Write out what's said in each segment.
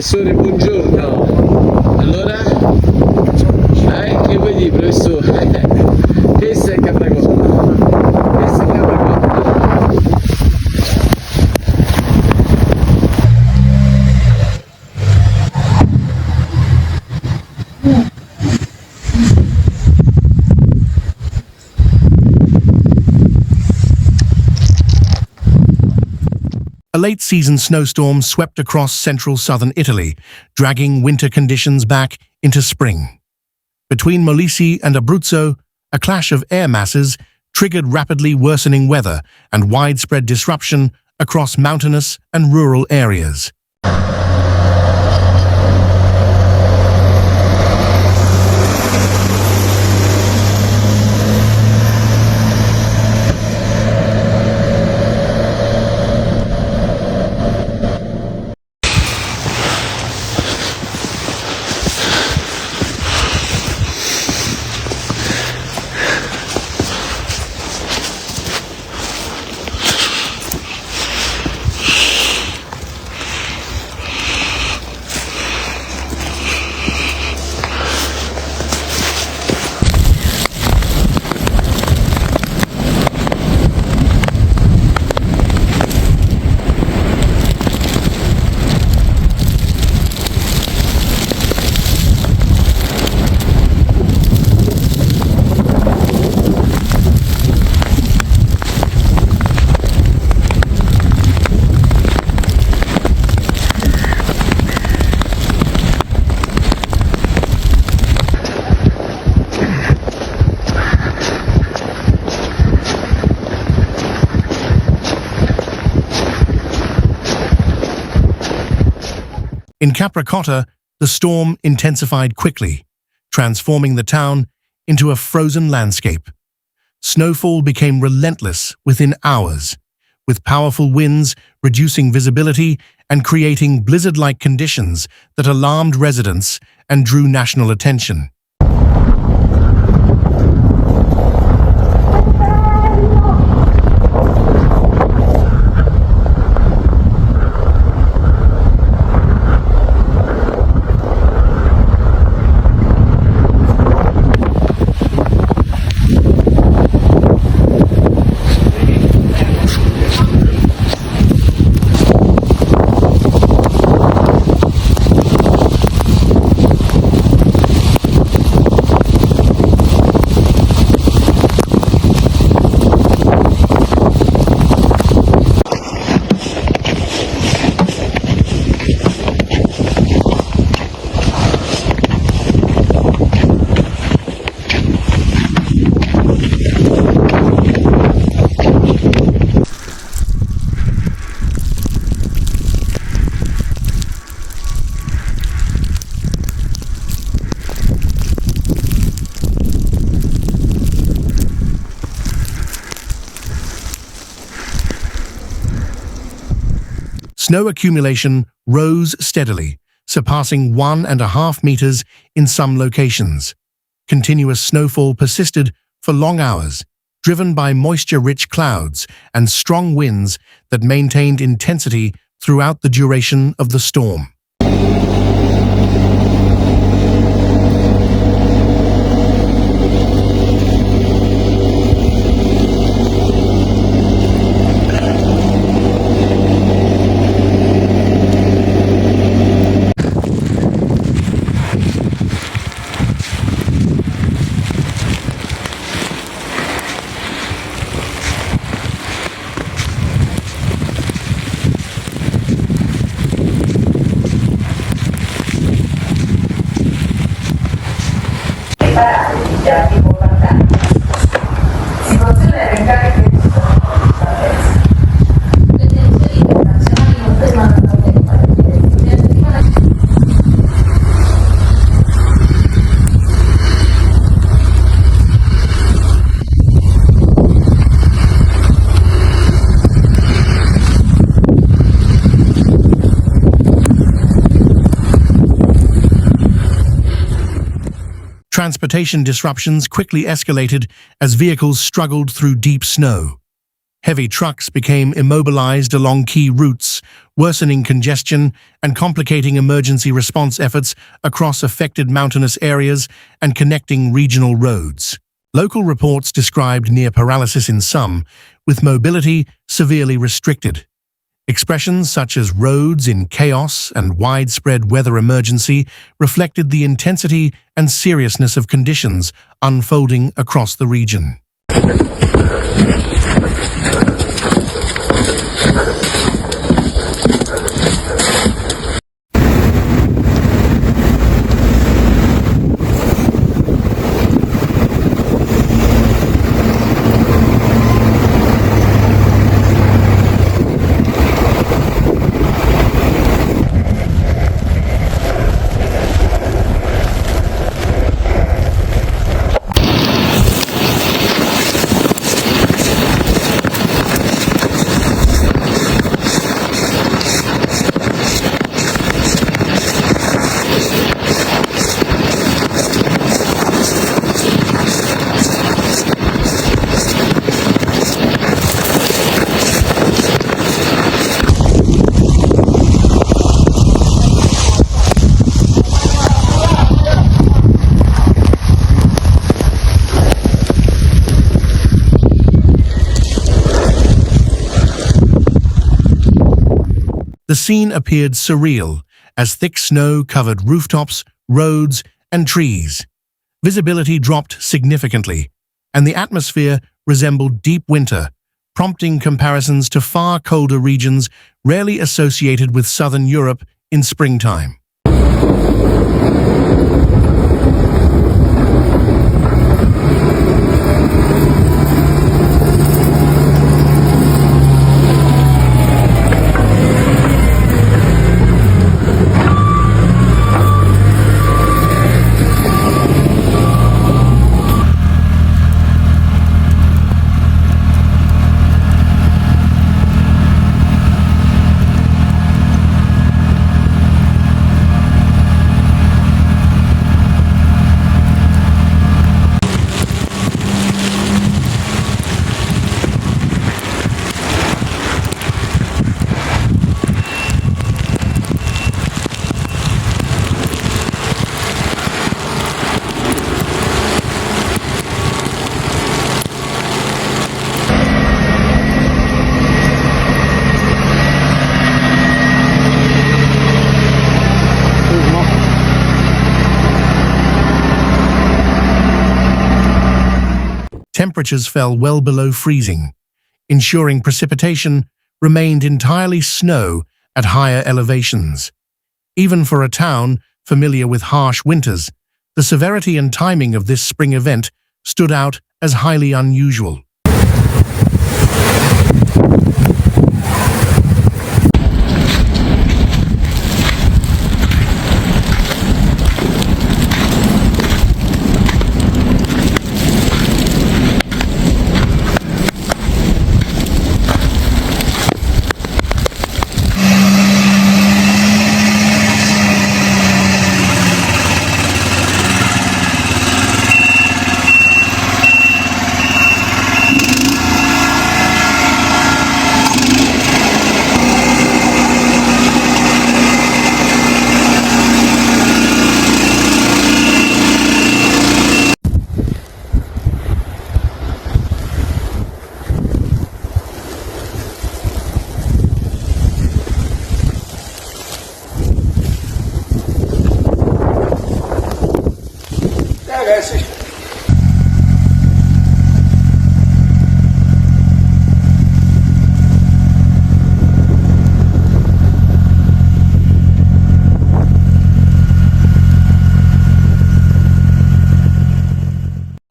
Professore, buongiorno. Allora, che vuoi dire, professore? Questa è Capracotta. Questa è Capracotta. A late-season snowstorm swept across central southern Italy, dragging winter conditions back into spring. Between Molise and Abruzzo, a clash of air masses triggered rapidly worsening weather and widespread disruption across mountainous and rural areas. In Capracotta, the storm intensified quickly, transforming the town into a frozen landscape. Snowfall became relentless within hours, with powerful winds reducing visibility and creating blizzard-like conditions that alarmed residents and drew national attention. Snow accumulation rose steadily, surpassing 1.5 meters in some locations. Continuous snowfall persisted for long hours, driven by moisture-rich clouds and strong winds that maintained intensity throughout the duration of the storm. Transportation disruptions quickly escalated as vehicles struggled through deep snow. Heavy trucks became immobilized along key routes, worsening congestion and complicating emergency response efforts across affected mountainous areas and connecting regional roads. Local reports described near paralysis in some, with mobility severely restricted. Expressions such as roads in chaos and widespread weather emergency reflected the intensity and seriousness of conditions unfolding across the region. The scene appeared surreal as thick snow covered rooftops, roads, and trees. Visibility dropped significantly, and the atmosphere resembled deep winter, prompting comparisons to far colder regions rarely associated with southern Europe in springtime. Temperatures fell well below freezing, ensuring precipitation remained entirely snow at higher elevations. Even for a town familiar with harsh winters, the severity and timing of this spring event stood out as highly unusual.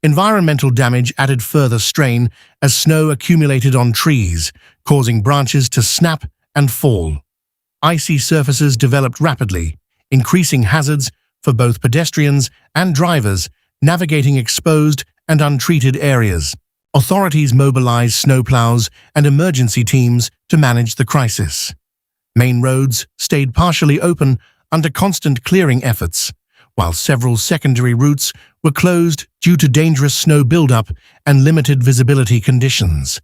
Environmental damage added further strain as snow accumulated on trees, causing branches to snap and fall. Icy surfaces developed rapidly, increasing hazards for both pedestrians and drivers navigating exposed and untreated areas. Authorities mobilized snowplows and emergency teams to manage the crisis. Main roads stayed partially open under constant clearing efforts, while several secondary routes were closed due to dangerous snow buildup and limited visibility conditions.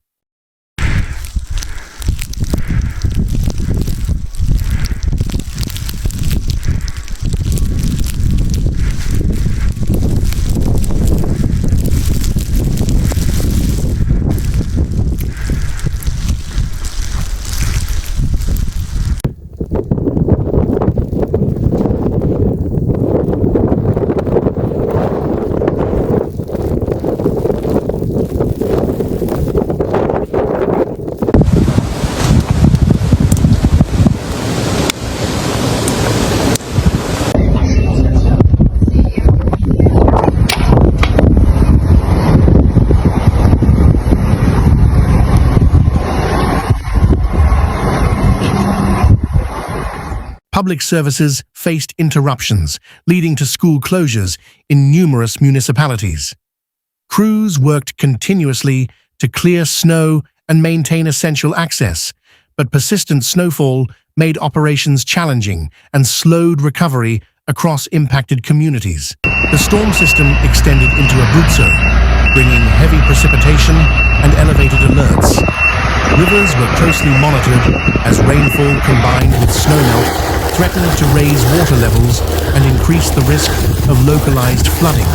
public services faced interruptions, leading to school closures in numerous municipalities. Crews worked continuously to clear snow and maintain essential access, but persistent snowfall made operations challenging and slowed recovery across impacted communities. The storm system extended into Abruzzo, bringing heavy precipitation and elevated alerts. Rivers were closely monitored as rainfall combined with snowmelt threatened to raise water levels and increase the risk of localized flooding.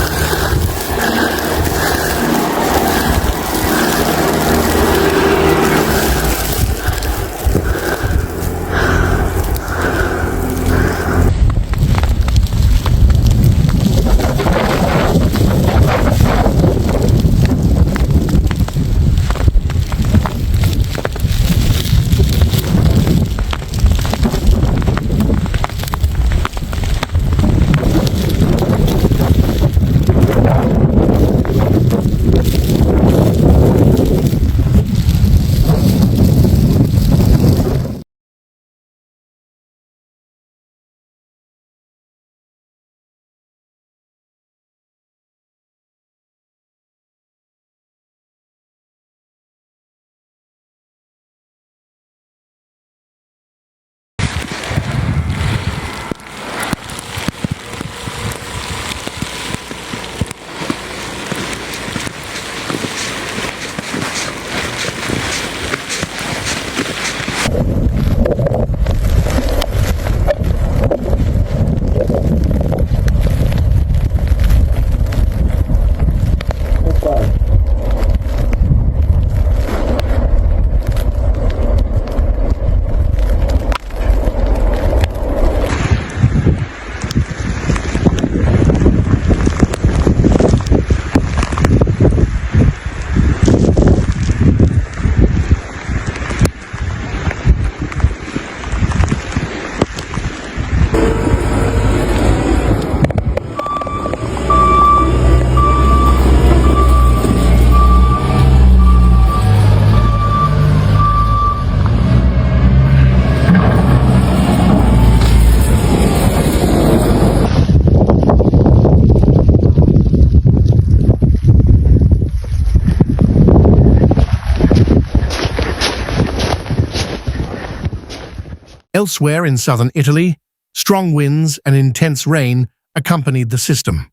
Elsewhere in southern Italy, strong winds and intense rain accompanied the system.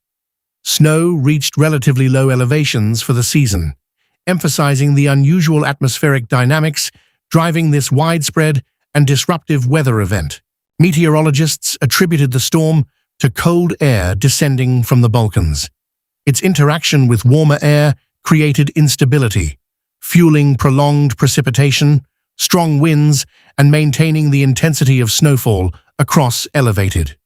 Snow reached relatively low elevations for the season, emphasizing the unusual atmospheric dynamics driving this widespread and disruptive weather event. Meteorologists attributed the storm to cold air descending from the Balkans. Its interaction with warmer air created instability, fueling prolonged precipitation, strong winds, and maintaining the intensity of snowfall across elevated